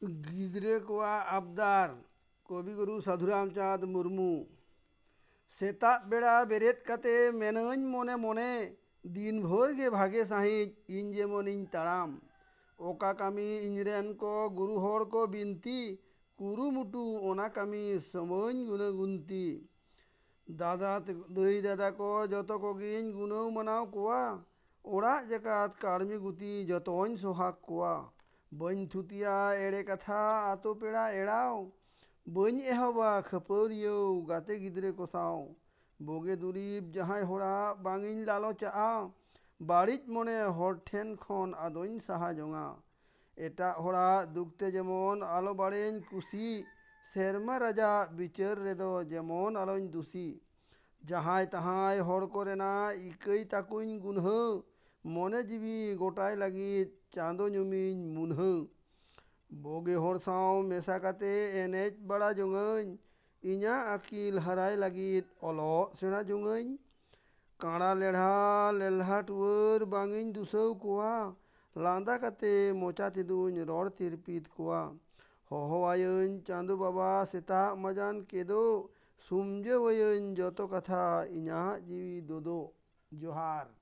गिदरे कोआ आबदार कविगुरु साधुरामचाँद मुर्मू सेता बेड़ा बेरेद कते मेनन मने मने दिन भर गे भागे साहिज इन जेमन इन ताड़ाम ओका कामी इनरेन को गुरु हर को बिनती कुरुमुटु ओना कामी समन गुना गुनती दादा दई दादा को जतो कोगिन गुनौ मनाव कोआ ओड़ा जकात काड़मी गुती जतोन सोहाग कोआ बन थुतिया एड़े कथा आतो पेड़ा एड़ाव बन एहबा खपरियो गाते गिदरे को साव बोगे दुरीब जहां होड़ा बांगिन लालो चाआ बाड़िज मने हर ठेन खन आदोइन साहा जोंगा एटा होड़ा दुखते जेमन आलो बाड़ेन कुसी सेरमा राजा बिचार रेदो जेमन आलोइन दुसी जहां तहां हर कोरेना इकई ताकुइन गुनह मने जीवी गोटाय लगी चांदो ᱧᱩᱢᱤᱧ मुनह बोगे हर साव मेसा काते एनेज बड़ा जोंगन इना आकिल हराय लगी ओलो सेना जोंगन काड़ा लेढ़ा लेल्हा टुअर बांगिन दुसौ कोआ लांदा काते मोचा तिदुन रोड़ तिरपीत कोआ होहवायन चांदू बाबा सेता मजान केदो सुमजे वयन जतो कथा इना जीवी दोदो जोहार।